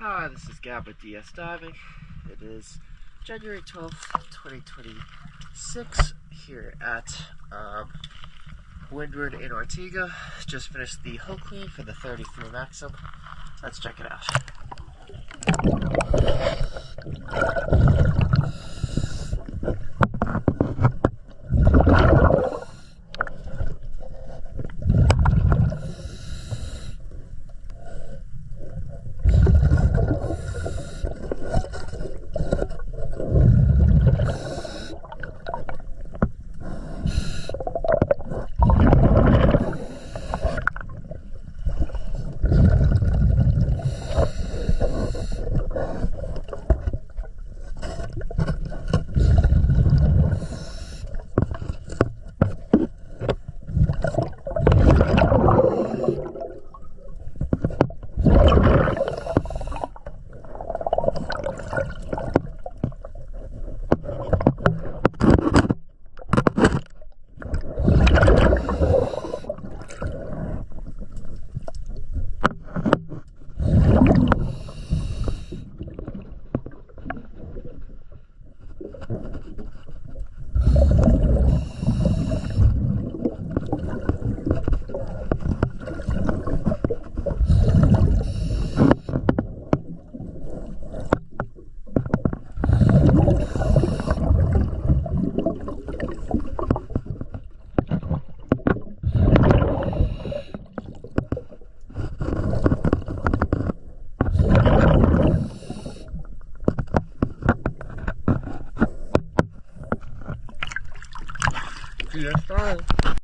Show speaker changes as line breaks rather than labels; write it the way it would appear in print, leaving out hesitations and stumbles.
Hi, this is Gab with DS Diving. It is January 12th, 2026 here at Windward in Ortega. Just finished the hull clean for the 33 Maxim. Let's check it out.